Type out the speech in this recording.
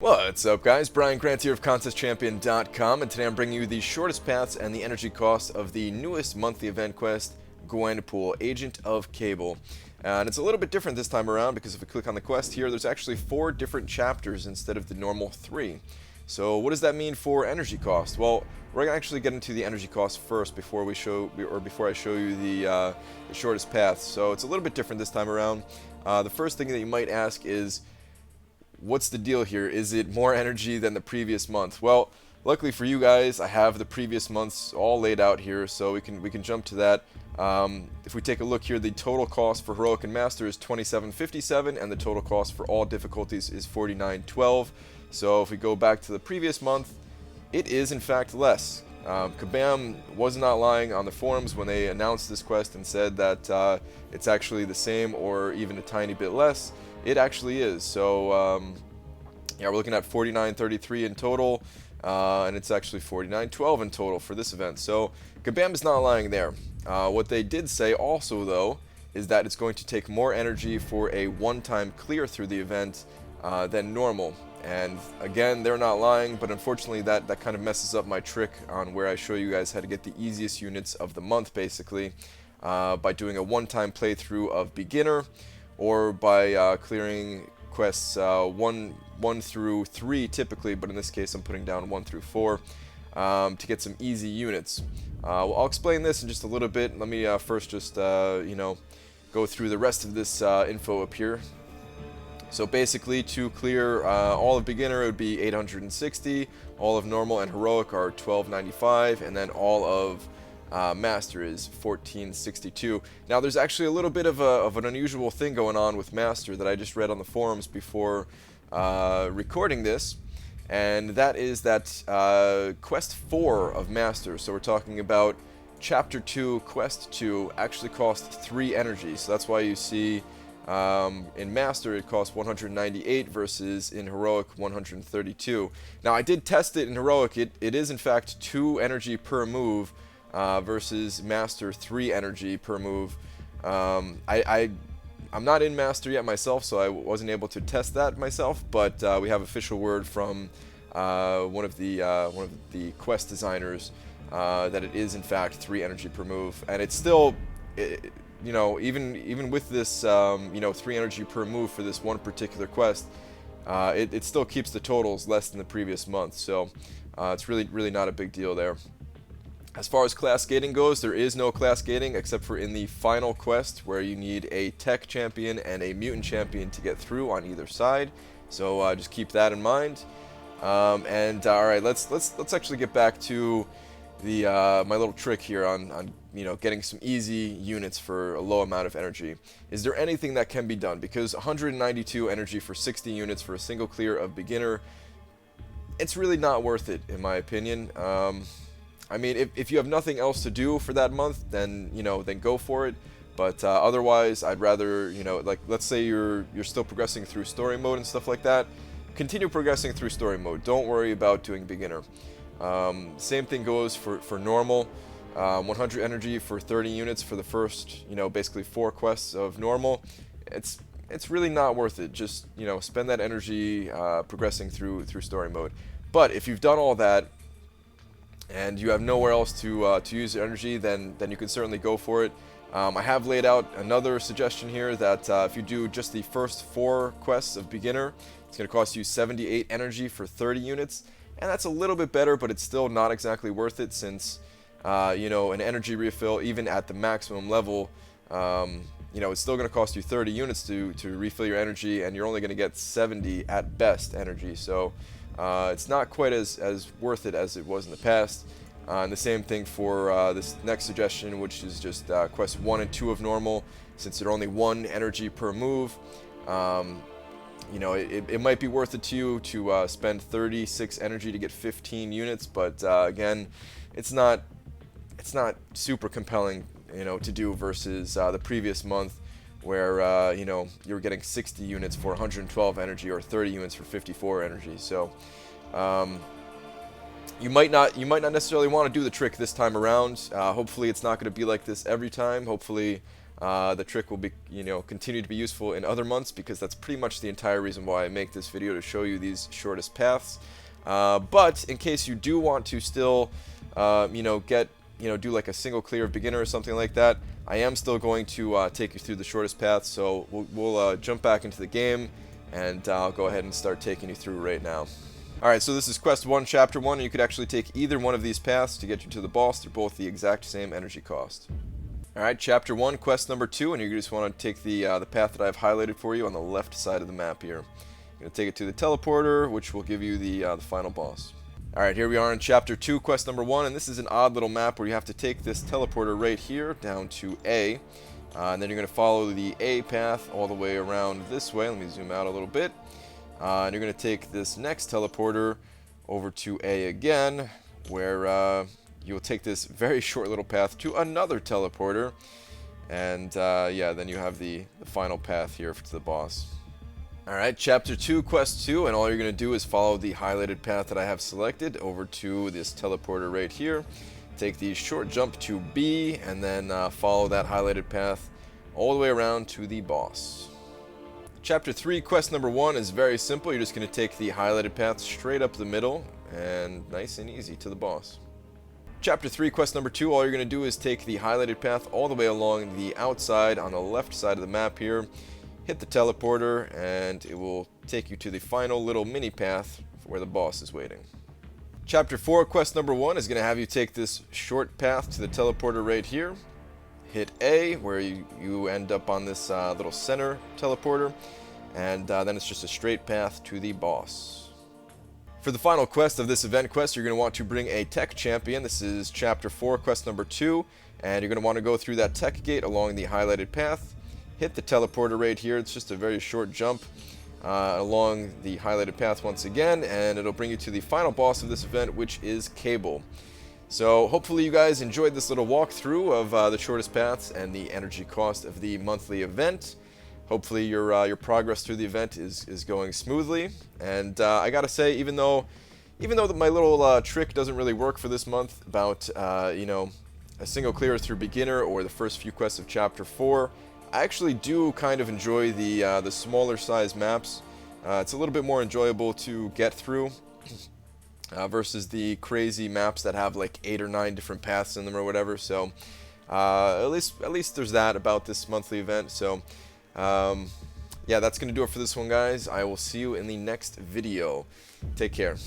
What's up, guys? Brian Grant here of ContestChampion.com, and today I'm bringing you the shortest paths and the energy costs of the newest monthly event quest, Gwenpool, Agent of C.A.B.L.E. And it's a little bit different this time around because if we click on the quest here, there's actually 4 different chapters instead of the normal 3. So what does that mean for energy cost? Well, we're gonna actually get into the energy cost first before I show you the shortest path. So it's a little bit different this time around. The first thing that you might ask is, what's the deal here? Is it more energy than the previous month? Well, luckily for you guys, I have the previous months all laid out here, so we can jump to that. If we take a look here, the total cost for Heroic and Master is 27.57, and the total cost for all difficulties is 49.12. So if we go back to the previous month, it is in fact less. Kabam was not lying on the forums when they announced this quest and said that it's actually the same or even a tiny bit less. It actually is. So yeah, we're looking at 49.33 in total, and it's actually 49.12 in total for this event. So Kabam is not lying there. What they did say also, though, is that it's going to take more energy for a one-time clear through the event than normal. And again, they're not lying, but unfortunately that kind of messes up my trick on where I show you guys how to get the easiest units of the month, basically, by doing a one-time playthrough of Beginner, or by clearing quests 1 through 3 typically, but in this case I'm putting down 1 through 4 to get some easy units. Well, I'll explain this in just a little bit. Let me first just go through the rest of this info up here. So basically, to clear all of Beginner, it would be 860, all of Normal and Heroic are 1295, and then all of Master is 1462. Now there's actually a little bit of an unusual thing going on with Master that I just read on the forums before recording this, and that is that Quest 4 of Master, so we're talking about Chapter 2, Quest 2, actually costs 3 energy, so that's why you see in Master it costs 198 versus in Heroic 132. Now I did test it in Heroic, it is in fact 2 energy per move, versus Master 3 energy per move. I'm not in Master yet myself, so I wasn't able to test that myself, but we have official word from one of the quest designers that it is in fact 3 energy per move, and it's still, even with this 3 energy per move for this one particular quest, it still keeps the totals less than the previous month, so it's really not a big deal there. As far as class gating goes, there is no class gating except for in the final quest where you need a tech champion and a mutant champion to get through on either side. So just keep that in mind. All right, let's actually get back to the my little trick here on getting some easy units for a low amount of energy. Is there anything that can be done? Because 192 energy for 60 units for a single clear of Beginner, it's really not worth it in my opinion. I mean, if you have nothing else to do for that month, then then go for it. But otherwise, I'd rather like, let's say you're still progressing through story mode and stuff like that. Continue progressing through story mode. Don't worry about doing Beginner. Same thing goes for Normal. 100 energy for 30 units for the first basically 4 quests of Normal. It's really not worth it. Just spend that energy progressing through story mode. But if you've done all that and you have nowhere else to use your energy, then you can certainly go for it. I have laid out another suggestion here that if you do just the first 4 quests of Beginner, it's going to cost you 78 energy for 30 units, and that's a little bit better, but it's still not exactly worth it since an energy refill, even at the maximum level, it's still going to cost you 30 units to refill your energy, and you're only going to get 70 at best energy. So it's not quite as worth it as it was in the past. And the same thing for this next suggestion, which is just Quest 1 and 2 of Normal. Since they're only 1 energy per move, it might be worth it to you to spend 36 energy to get 15 units, but again, it's not super compelling to do versus the previous month where you were getting 60 units for 112 energy or 30 units for 54 energy. So you might not necessarily want to do the trick this time around. Hopefully it's not going to be like this every time. Hopefully The trick will be, continue to be useful in other months, because that's pretty much the entire reason why I make this video, to show you these shortest paths. But in case you do want to still, do like a single clear of beginner or something like that, I am still going to take you through the shortest path. So we'll jump back into the game, and I'll go ahead and start taking you through right now. Alright, so this is Quest 1, Chapter 1, and you could actually take either one of these paths to get you to the boss. They're both the exact same energy cost. Alright, Chapter 1, Quest number 2, and you just want to take the path that I've highlighted for you on the left side of the map here. You're going to take it to the teleporter, which will give you the final boss. Alright, here we are in Chapter 2, Quest number 1, and this is an odd little map where you have to take this teleporter right here down to A, and then you're going to follow the A path all the way around this way. Let me zoom out a little bit. And you're going to take this next teleporter over to A again, where you'll take this very short little path to another teleporter, and yeah, then you have the final path here to the boss. Alright, Chapter 2, Quest 2, and all you're going to do is follow the highlighted path that I have selected over to this teleporter right here. Take the short jump to B, and then follow that highlighted path all the way around to the boss. Chapter 3, Quest number 1 is very simple. You're just going to take the highlighted path straight up the middle, and nice and easy to the boss. Chapter 3, Quest number 2, all you're going to do is take the highlighted path all the way along the outside on the left side of the map here, hit the teleporter, and it will take you to the final little mini path where the boss is waiting. Chapter 4, Quest number 1 is going to have you take this short path to the teleporter right here, hit A, where you end up on this little center teleporter, and then it's just a straight path to the boss. For the final quest of this event quest, you're going to want to bring a tech champion. This is Chapter 4, Quest number 2, and you're going to want to go through that tech gate along the highlighted path, hit the teleporter right here. It's just a very short jump along the highlighted path once again, and it'll bring you to the final boss of this event, which is C.A.B.L.E. So hopefully you guys enjoyed this little walkthrough of the shortest paths and the energy cost of the monthly event. Hopefully your progress through the event is going smoothly. And I gotta say, even though my little trick doesn't really work for this month about a single clear through beginner or the first few quests of Chapter 4, I actually do kind of enjoy the smaller size maps. It's a little bit more enjoyable to get through. Versus the crazy maps that have like 8 or 9 different paths in them or whatever. So at least there's that about this monthly event. So yeah, that's gonna do it for this one, guys. I will see you in the next video. Take care.